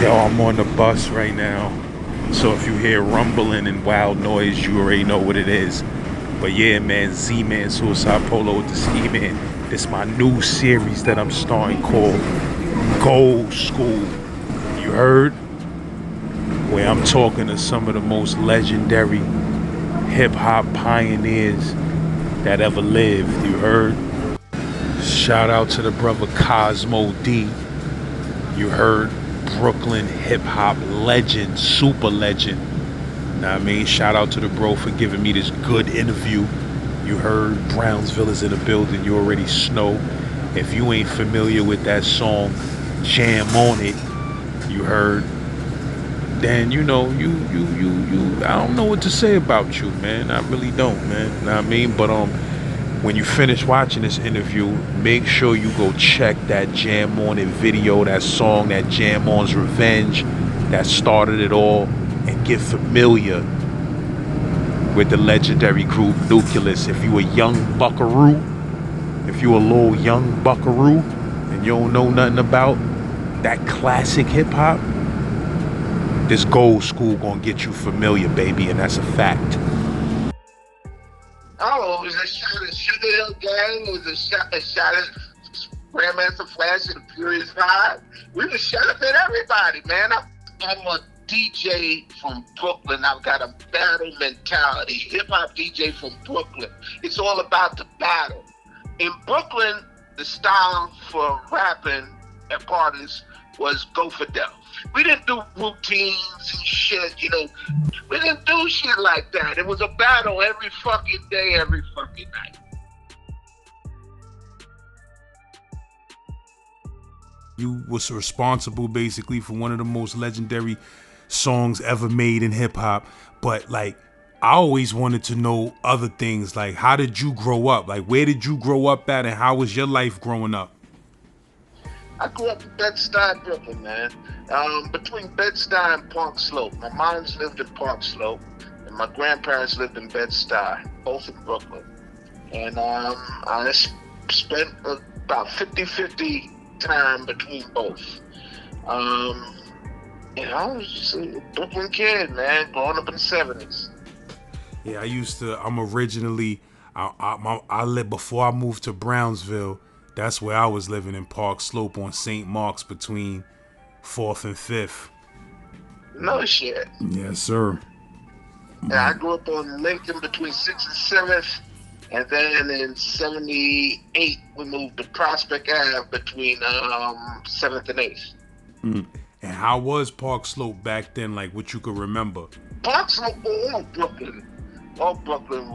Yo, I'm on the bus right now, so if you hear rumbling and wild noise, you already know what it is. But yeah, man, Z-Man, Suicide Polo with the Ski Man. This my new series that I'm starting called Gold School. You heard? Where I'm talking to some of the most legendary hip-hop pioneers that ever lived. You heard? Shout out to the brother Cosmo D. You heard? Brooklyn hip-hop legend, super legend. Know what I mean? Shout out to the bro for giving me this good interview. You heard? Brownsville is in the building. You already know. If you ain't familiar with that song, Jam on It. You heard? Then you know you. I don't know what to say about you, man. I really don't, man. Know what I mean? But when you finish watching this interview, make sure you go check that Jam On It video, that song, that Jam On's Revenge, that started it all, and get familiar with the legendary group Nucleus. If you a young buckaroo, if you a little young buckaroo, and you don't know nothing about that classic hip hop, this Gold School gonna get you familiar, baby, and that's a fact. Oh, it was a shot at Sugar Hill Gang. It was a shot at Grandmaster Flash and the Furious Five. We was shot up at everybody, man. I'm a DJ from Brooklyn. I've got a battle mentality. Hip hop DJ from Brooklyn. It's all about the battle. In Brooklyn, the style for rapping at parties was go for dough. We didn't do routines and shit, you know. We didn't do shit like that. It was a battle every fucking day, every fucking night. You was responsible basically for one of the most legendary songs ever made in hip hop. But like, I always wanted to know other things. Like, how did you grow up? Like, where did you grow up at, and how was your life growing up? I grew up in Bed-Stuy, Brooklyn, man. Between Bed-Stuy and Park Slope. My mom's lived in Park Slope, and my grandparents lived in Bed-Stuy, both in Brooklyn. And I spent about 50-50 time between both. I was just a Brooklyn kid, man, growing up in the 70s. Yeah, I'm originally, I lived, before I moved to Brownsville, that's where I was living, in Park Slope on St. Mark's between 4th and 5th. No shit. Yes, sir. Yeah, I grew up on Lincoln between 6th and 7th, and then in 78 we moved to Prospect Ave between 7th and 8th. Mm. And how was Park Slope back then, like what you could remember? Park Slope, all Brooklyn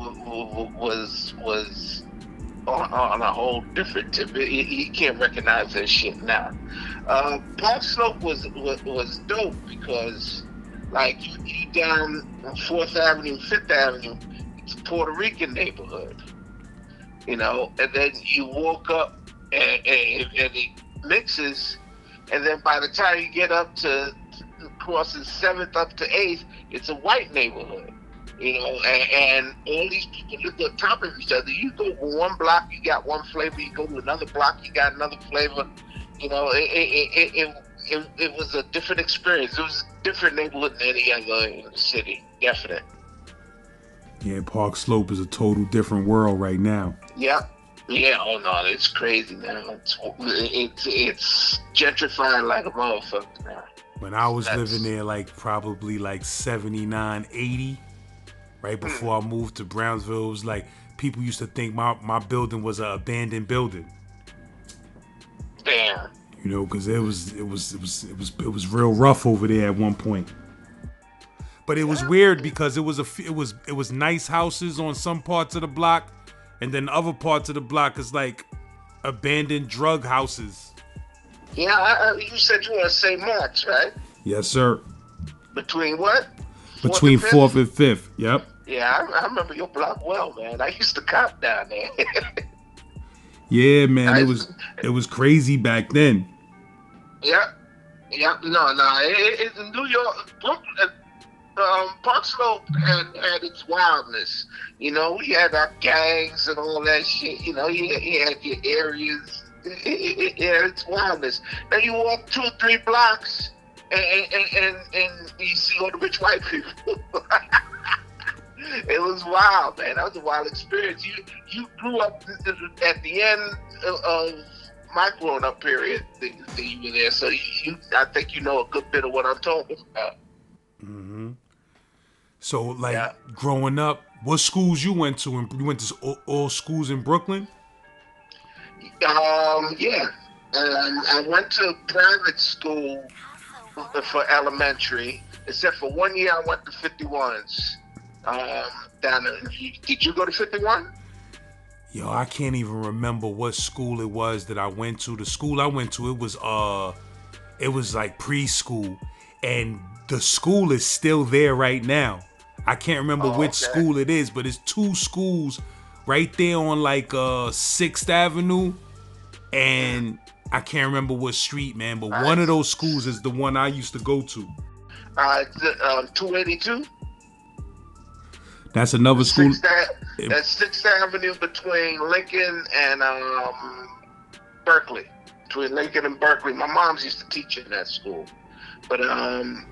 was on a whole different tip. You can't recognize that shit now. Park Slope was dope because, like, you down 4th Avenue, 5th Avenue, it's a Puerto Rican neighborhood, you know, and then you walk up and it mixes, and then by the time you get up to crossing 7th up to 8th, it's a white neighborhood. You know, and all these people live on top of each other. You go one block, you got one flavor. You go to another block, you got another flavor. You know, it was a different experience. It was a different neighborhood than any other in the city, definite. Yeah, Park Slope is a total different world right now. Yeah, oh no, it's crazy now. It's gentrifying like a motherfucker now. When I was living there, like probably like 79, 80. Right before I moved to Brownsville, it was like people used to think my building was an abandoned building. Damn. You know, because it was real rough over there at one point. But it was weird because it was nice houses on some parts of the block, and then other parts of the block is like abandoned drug houses. Yeah, you said you were on St. Mark's, right? Yes, sir. Between what? Between 4th and 5th, yep. Yeah, I remember your block well, man. I used to cop down there. Yeah, man, it was crazy back then. Yeah, no. It's in New York, Brooklyn, Park Slope had its wildness. You know, we had our gangs and all that shit. You know, you had your areas. It had its wildness. Now you walk 2 or 3 blocks, and you see all the rich white people. It was wild, man. That was a wild experience. You grew up at the end of my growing up period that you were there, so I think you know a good bit of what I'm talking about. Mm-hmm. So, like, Yeah. growing up, what schools you went to? And you went to all schools in Brooklyn? Yeah. I went to private school for elementary, except for 1 year I went to 51s. Um, down there. Did you go to 51? Yo, I can't even remember what school it was that I went to. The school I went to, it was like preschool, and the school is still there right now. I can't remember Oh, which okay. school it is, but it's two schools right there on like 6th Avenue, Mm. and I can't remember what street, man. But All one right. of those schools is the one I used to go to. 282. That's another school. Sixth, that's Sixth Avenue between Lincoln and Berkeley. Between Lincoln and Berkeley. My mom's used to teach in that school. But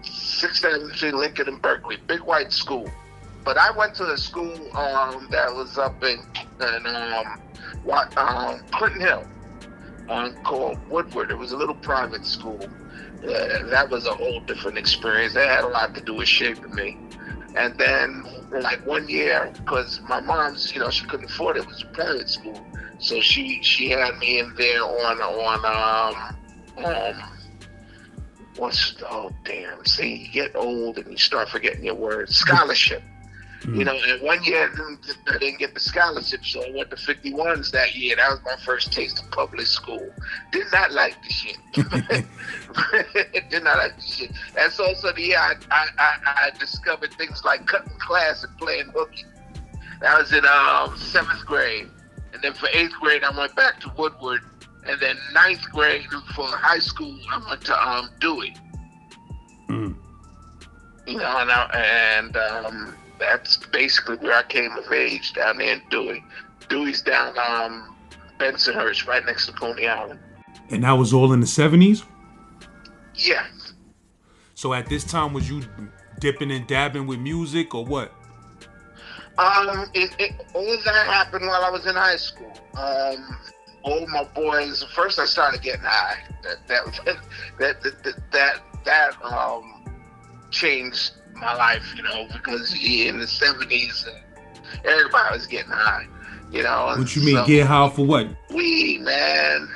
Sixth Avenue between Lincoln and Berkeley, big white school. But I went to a school that was up in Clinton Hill, called Woodward. It was a little private school. That was a whole different experience. That had a lot to do with shaping me. And then, like 1 year, because my mom's, she couldn't afford it. It was a private school, so she had me in there oh damn, see, you get old and you start forgetting your words. Scholarship. And 1 year I didn't get the scholarship, so I went to 51s that year. That was my first taste of public school. Did not like the shit. Did not like the shit. That's also the year I discovered things like cutting class and playing hooky. That was in 7th grade. And then for 8th grade, I went back to Woodward. And then 9th grade for high school, I went to Dewey. That's basically where I came of age, down there in Dewey. Dewey's down Bensonhurst, right next to Coney Island. And that was all in the 70s? Yeah. So at this time, was you dipping and dabbing with music or what? All of that happened while I was in high school. All my boys. First, I started getting high. That changed my life, because in the 70s, everybody was getting high, What you mean, get high for what? Weed, man.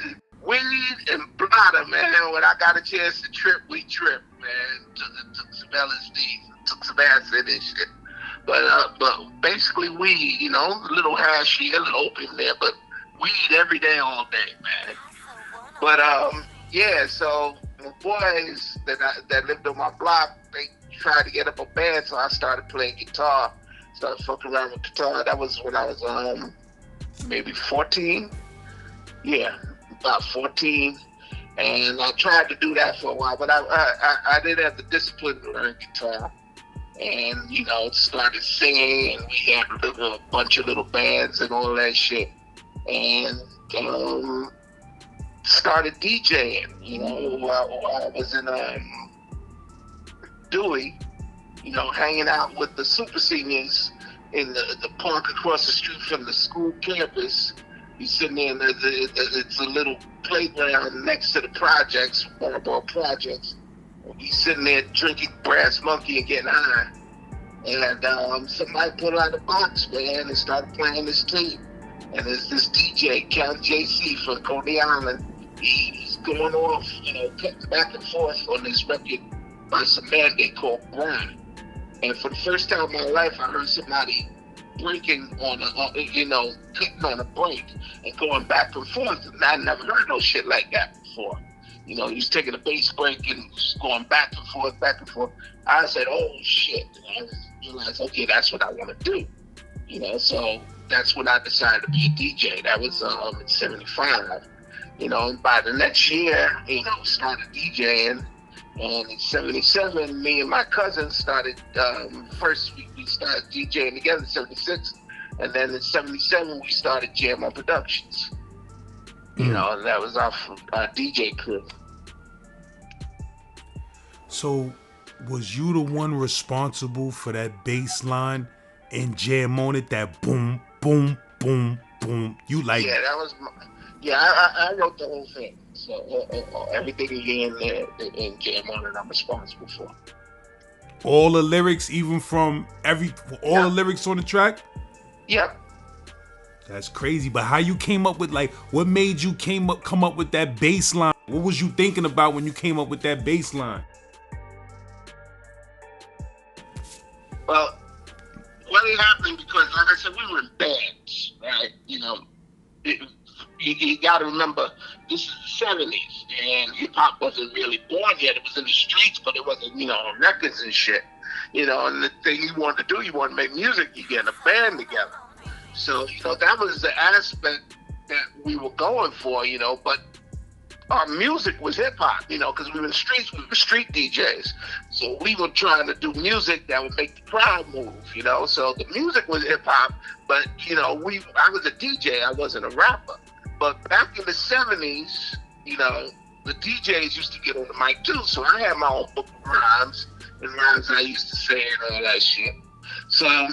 Weed and blotter, man. When I got a chance to trip, we tripped, man. Took some LSD, took some acid and shit. But basically weed, a little hash here, a little opium there, but weed every day, all day, man. But yeah, so the boys that lived on my block, they tried to get up a band, so I started playing guitar. Started fucking around with guitar. That was when I was maybe 14. Yeah, about 14. And I tried to do that for a while, but I didn't have the discipline to learn guitar. And started singing, and we had a bunch of little bands and all that shit. And started DJing. While I was in Dewey, hanging out with the super seniors in the park across the street from the school campus. You sitting there, and it's a little playground next to the projects, Marlboro projects. We sitting there drinking Brass Monkey and getting high. And somebody put out a box, man, and started playing this tape. And there's this DJ, Count JC from Coney Island. He's going off, cutting back and forth on this record by some man they call Brian. And for the first time in my life, I heard somebody breaking on cutting on a break and going back and forth. And I never heard no shit like that before. He was taking a bass break and just going back and forth, back and forth. I said, oh shit. And I realized, okay, that's what I want to do. So that's when I decided to be a DJ. That was in 75. And by the next year, started DJing. And in 77, me and my cousin started, first we started DJing together in 76. And then in 77, we started Jam On Productions. And that was our DJ crew. So, was you the one responsible for that bass line and Jam on it? That boom, boom, boom, boom. You like? Yeah, that was. I wrote the whole thing. So everything you hear in there in Jam on it, I'm responsible for. All the lyrics, even from all the Yep. lyrics on the track? Yep. That's crazy. But how you came up with, like, what made you come up with that bass line? What was you thinking about when you came up with that bass line? Well, what had happened because, like I said, we were in bands, right? You got to remember, this is the 70s, and hip hop wasn't really born yet. It was in the streets, but it wasn't, on records and shit. And the thing you wanted to do, you wanted to make music, you get a band together. So, that was the aspect that we were going for, but our music was hip hop, because we were in the streets, we were street DJs. So we were trying to do music that would make the crowd move, So the music was hip hop, but I was a DJ, I wasn't a rapper. But back in the 70s, the DJs used to get on the mic too. So I had my own book of rhymes and rhymes I used to say and all that shit. So,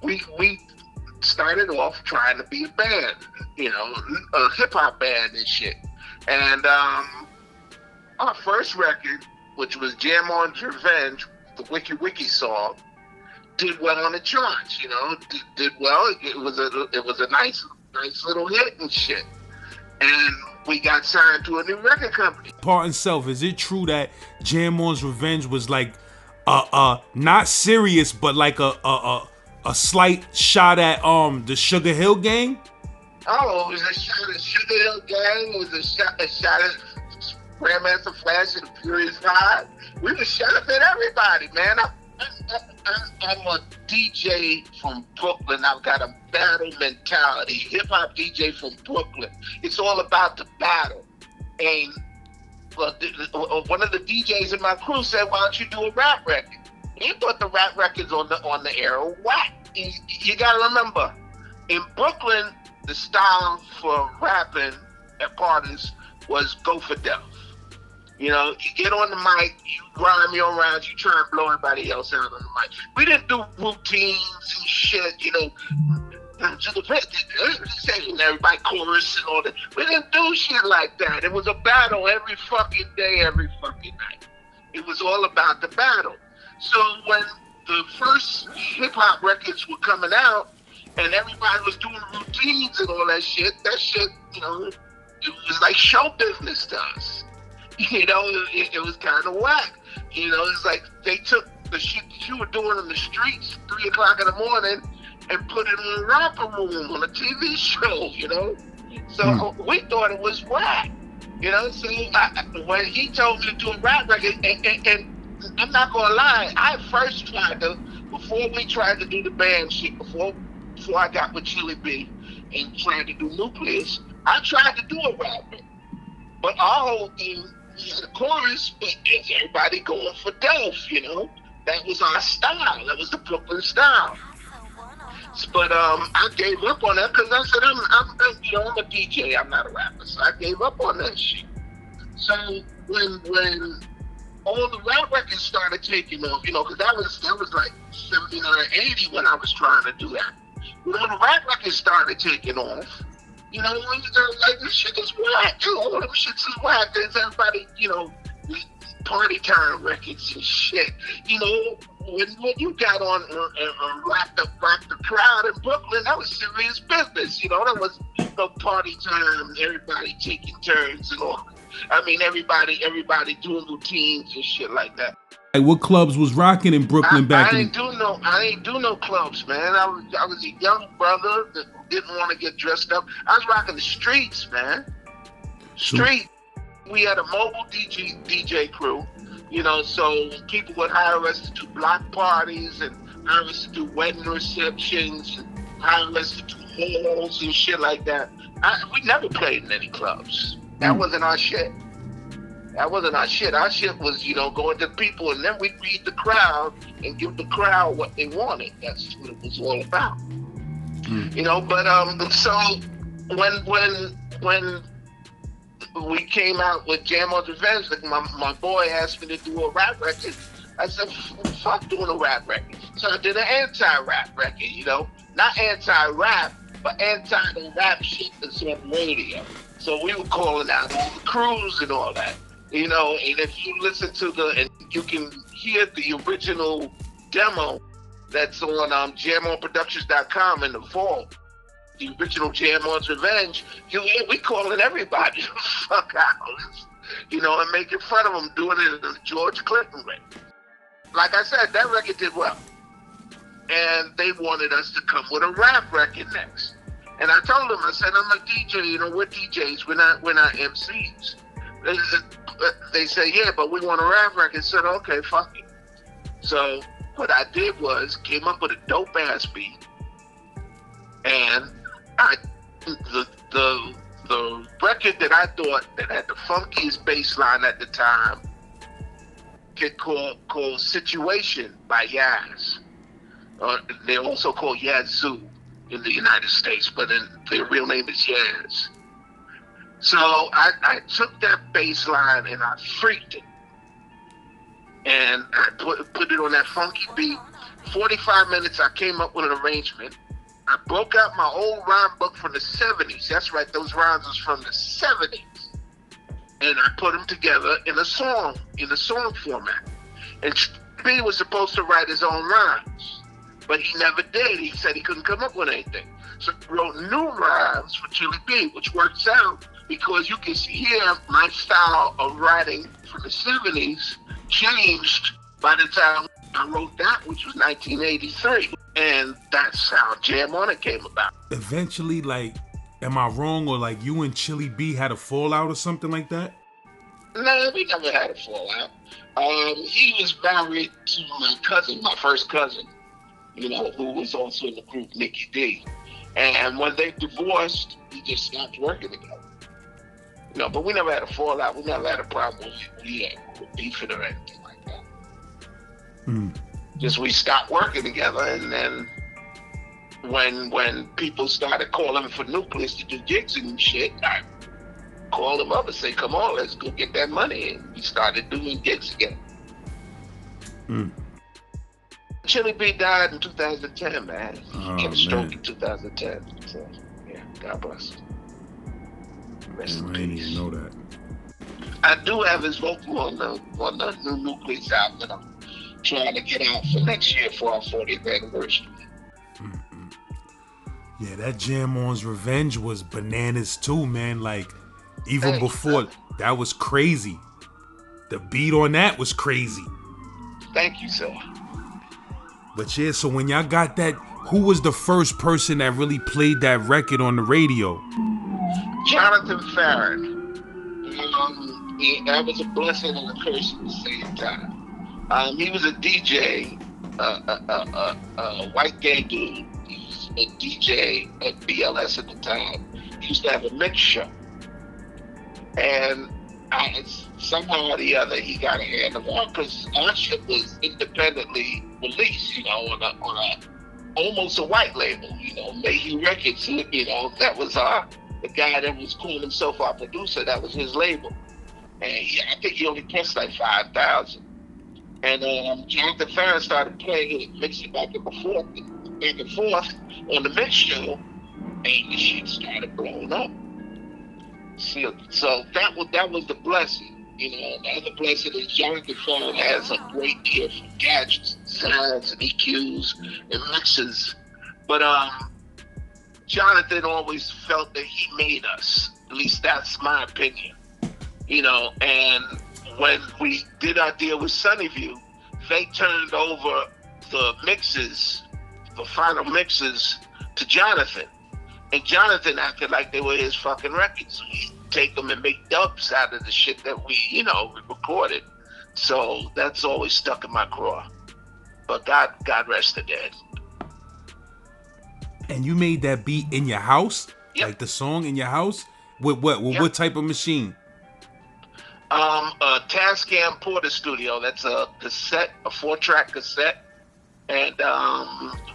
we started off trying to be a band, a hip hop band and shit. And our first record, which was Jam On's Revenge, the Wiki Wiki song, did well on the charts. Did well. It was a nice little hit and shit. And we got signed to a new record company. Part and self, is it true that Jam On's Revenge was like not serious, but like a slight shot at the Sugar Hill Gang? Oh, it was a shot at Sugar Hill Gang. It was a shot at Grandmaster Flash and the Furious 5. We were shot at everybody, man. I'm a DJ from Brooklyn. I've got a battle mentality. Hip hop DJ from Brooklyn. It's all about the battle. And one of the DJs in my crew said, "Why don't you do a rap record?" He thought the rap records on the air were whack. You got to remember, in Brooklyn, the style for rapping at parties was go for death. You get on the mic, you rhyme your rhymes, you try and blow everybody else out on the mic. We didn't do routines and shit, saying everybody chorus and all that. We didn't do shit like that. It was a battle every fucking day, every fucking night. It was all about the battle. So when the first hip hop records were coming out and everybody was doing routines and all that shit, it was like show business to us. It was kind of whack. It's like they took the shit that you were doing in the streets 3 o'clock in the morning and put it in a rapper room on a TV show, So we thought it was whack, So when he told me to do a rap record, and I'm not gonna lie, I first tried to, before we tried to do the band shit, before I got with Chili B and tried to do Nucleus, I tried to do a rap record. But our whole thing, we had a chorus, but it's everybody going for death, That was our style. That was the Brooklyn style. But I gave up on that because I said I'm a DJ. I'm not a rapper, so I gave up on that shit. So when all the rap records started taking off, because that was like 79, 80 when I was trying to do that. When the rap records started taking off, like this shit is whack. All them shits is whack. There's everybody, party time records and shit. When you got on and rocked the crowd in Brooklyn, that was serious business. That was no party time, everybody taking turns and all. I mean, everybody doing routines and shit like that. Like, what clubs was rocking in Brooklyn back I ain't do no clubs, man. I was a young brother that didn't want to get dressed up. I was rocking the streets, man. Street. We had a mobile DJ crew, so people would hire us to do block parties and hire us to do wedding receptions and hire us to do halls and shit like that. We never played in any clubs. That wasn't our shit. Our shit was, going to people, and then we'd read the crowd and give the crowd what they wanted. That's what it was all about. But so when we came out with Jam on Revenge. Like my boy asked me to do a rap record. I said, fuck doing a rap record. So I did an anti-rap record, you know? Not anti-rap, but anti the rap shit that's on the radio. So we were calling out all the crews and all that, you know? And if you listen to and you can hear the original demo that's on jamonproductions.com in the vault, the original Jam On's Revenge, we calling everybody fuck out, you know, and making fun of them doing it in the George Clinton way. Like I said, that record did well. And they wanted us to come with a rap record next. And I told them, I said, I'm a DJ, you know, we're DJs, we're not MCs. They said, yeah, but we want a rap record. I said, okay, fuck it. So what I did was came up with a dope ass beat. And the record that I thought that had the funkiest bass line at the time, kid called Situation by Yaz. They also call Yazoo in the United States, but their real name is Yaz. So I took that bass line and I freaked it. And I put it on that funky beat. 45 minutes, I came up with an arrangement. I broke out my old rhyme book from the 70s. That's right, those rhymes was from the 70s. And I put them together in a song format. And B was supposed to write his own rhymes, but he never did. He said he couldn't come up with anything. So he wrote new rhymes for Chili B, which works out because you can hear my style of writing from the 70s changed by the time I wrote that, which was 1983. And that's how Jam On It came about. Eventually, like, am I wrong, or like you and Chili B had a fallout or something like that? No, we never had a fallout. He was married to my cousin, my first cousin, you know, who was also in the group, Nikki D. And when they divorced, we just stopped working together. You know, but we never had a fallout. We never had a problem with beefing or anything like that. Just we stopped working together, and then when people started calling for Nucleus to do gigs and shit, I called them up and say, come on, let's go get that money. And we started doing gigs again. Chili B died in 2010, man. He had a stroke in 2010. So, yeah, God bless. Rest in peace. I didn't even know that. I do have his vocal on the new Nucleus album that I'm trying to get out for next year for our 40th anniversary. Yeah, that Jam On's Revenge was bananas too, man. Like, even before, that was crazy. The beat on that was crazy. Thank you, sir. But yeah, so when y'all got that, who was the first person that really played that record on the radio? Jonathan Farron. That was a blessing and a curse at the same time. He was a DJ, a white gay dude. He was a DJ at BLS at the time. He used to have a mix show. And somehow or the other, he got a hand of all, because our shit was independently released, you know, on a almost a white label, you know, Mayhew Records, you know, that was the guy that was calling himself our producer, that was his label. And I think he only pressed like 5,000. And Jonathan Farron started playing it, mixing back and forth on the mix show, and the shit started blowing up. So that was the blessing. You know, the other blessing is Jonathan Farron has a great ear for gadgets, sounds, and EQs, and mixes. But Jonathan always felt that he made us. At least that's my opinion. You know, and when we did our deal with Sunnyview, they turned over the mixes, the final mixes, to Jonathan. And Jonathan acted like they were his fucking records. So he'd take them and make dubs out of the shit that we recorded. So that's always stuck in my craw. But God rest the dead. And you made that beat in your house? Yep. Like the song in your house? With what? With what type of machine? A Tascam Porter Studio. That's a cassette, a 4-track cassette. And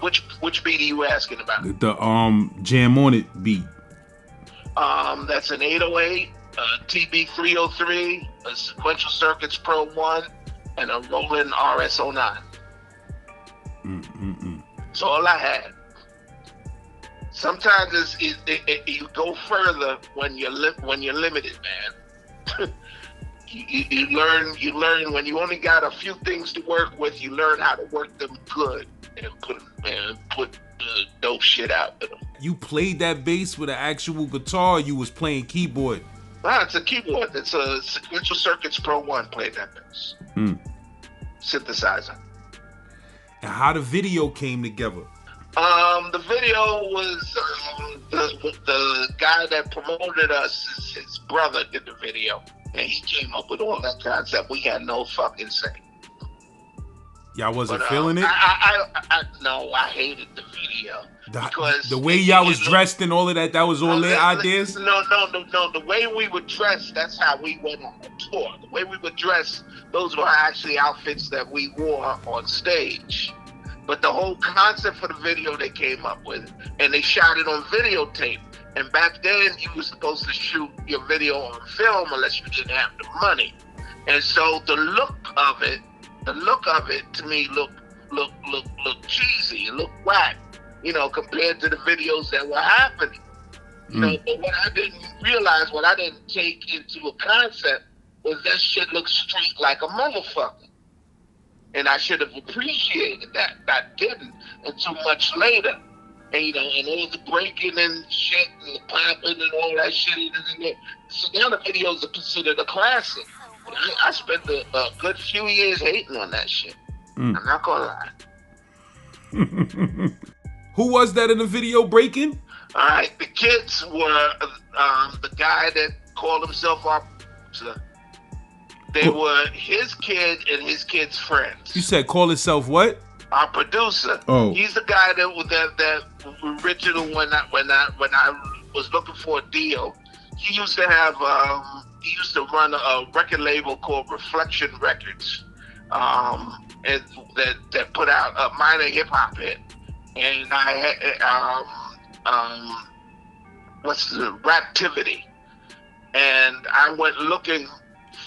which beat are you asking about? The Jam On It beat. That's an 808 TB303, a Sequential Circuits Pro 1, and a Roland RS09. That's all I had. Sometimes you go further when you're limited, man. you learn when you only got a few things to work with. You learn how to work them good and put the dope shit out with them. You played that bass with an actual guitar. Or you was playing keyboard. It's a keyboard. It's a Sequential Circuits Pro 1. Played that bass. Synthesizer. And how the video came together? The video was the guy that promoted us. His brother did the video, and he came up with all that concept. We had no fucking say. Y'all wasn't feeling it? No, I hated the video. Because the way y'all was dressed and all of that, that was all their ideas? No. The way we were dressed, that's how we went on tour. The way we were dressed, those were actually outfits that we wore on stage. But the whole concept for the video they came up with, and they shot it on videotape. And back then, you were supposed to shoot your video on film unless you didn't have the money. And so the look of it to me looked cheesy. It looked whack, compared to the videos that were happening. But what I didn't realize, what I didn't take into a concept, was that shit looked street like a motherfucker. And I should have appreciated that. I didn't until much later. And, and all the breaking and shit and the popping and all that shit. So now the videos are considered a classic. I spent a good few years hating on that shit. I'm not gonna lie. Who was that in the video breaking? All right, the kids were the guy that called himself our producer. They were his kid and his kid's friends. You said call himself what? Our producer. Oh, he's the guy that original when I was looking for a deal. He used to have he used to run a record label called Reflection Records, and that put out a minor hip hop hit. And I had what's the Raptivity, and I went looking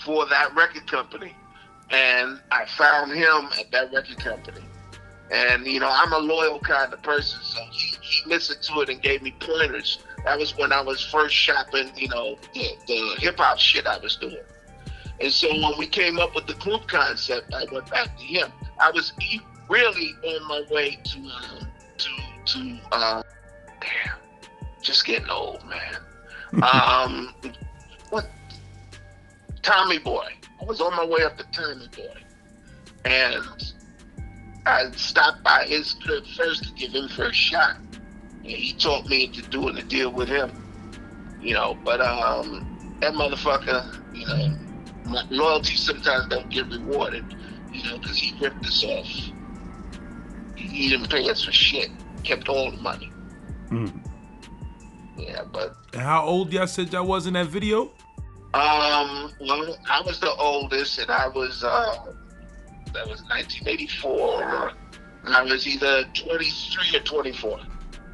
for that record company, and I found him at that record company. And I'm a loyal kind of person, so he listened to it and gave me pointers. That was when I was first shopping, the hip hop shit I was doing. And so when we came up with the group concept, I went back to him. I was really on my way to just getting old, man. Tommy Boy. I was on my way up to Tommy Boy, and I stopped by his crib first to give him first shot. And he talked me into doing a deal with him, but that motherfucker, my loyalty sometimes don't get rewarded, because he ripped us off. He didn't pay us for shit, kept all the money. Yeah, but. And how old y'all said y'all was in that video? Well, I was the oldest, and I was, that was 1984. I was either 23 or 24.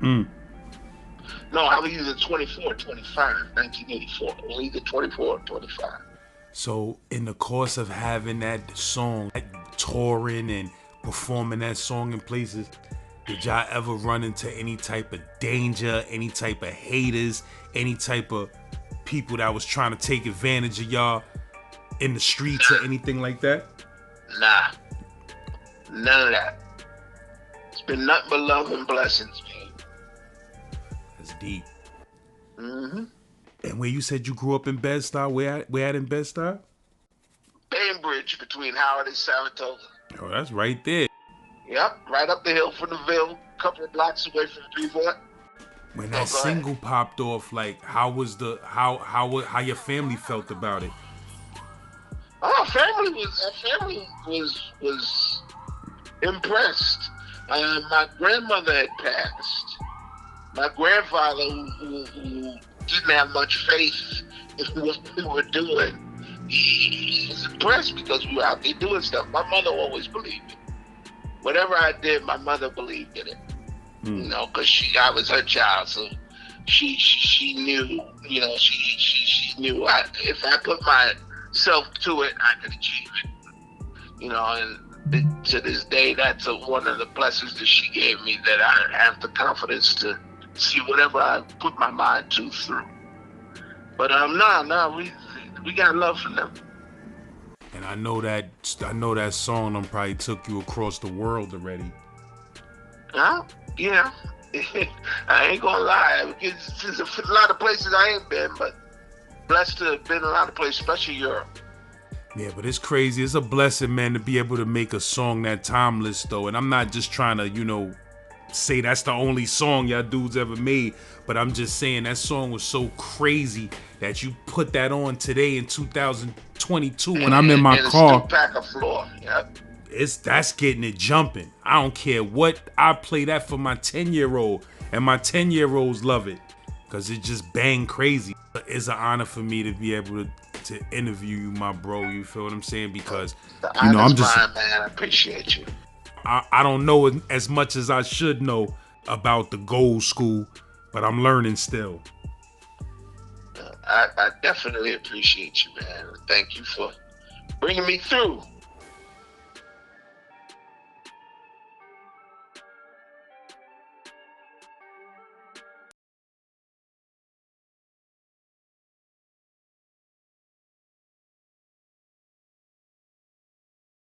No, I was either 24 or 25, 1984. I was either 24 or 25. So, in the course of having that song, touring and performing that song in places, did y'all ever run into any type of danger, any type of haters, any type of people that was trying to take advantage of y'all in the streets or anything like that? Nah. None of that. It's been nothing but love and blessings, man. That's deep. And where you said you grew up in Bed-Stuy, where at in Bed-Stuy? Bainbridge, between Howard and Saratoga. Oh, that's right there. Yep, right up the hill from the Ville, a couple of blocks away from Brevoort. When that single popped off, like, how your family felt about it? Our family was impressed. My grandmother had passed. My grandfather, who didn't have much faith in what we were doing, he was impressed because we were out there doing stuff. My mother always believed it. Whatever I did, my mother believed in it. Because I was her child, so she knew, you know, she knew if I put myself to it, I could achieve it. You know, and to this day, that's one of the blessings that she gave me, that I have the confidence to see whatever I put my mind to through. But no, we got love for them. And I know that song done probably took you across the world already. Huh? Yeah. I ain't gonna lie. There's a lot of places I ain't been, but blessed to have been a lot of places, especially Europe. Yeah, but it's crazy. It's a blessing, man, to be able to make a song that timeless, though. And I'm not just trying to, say that's the only song y'all dudes ever made, but I'm just saying that song was so crazy that you put that on today in 2022 when I'm in my And it's still car. pack a floor. Yep. That's getting it jumping. I don't care what. I play that for my 10-year-old, and my 10-year-olds love it because it just bang crazy. It's an honor for me to be able to interview you, my bro. You feel what I'm saying? Because The I'm honor's just mine, man. I appreciate you. I don't know as much as I should know about the gold school, but I'm learning still. I definitely appreciate you, man. Thank you for bringing me through.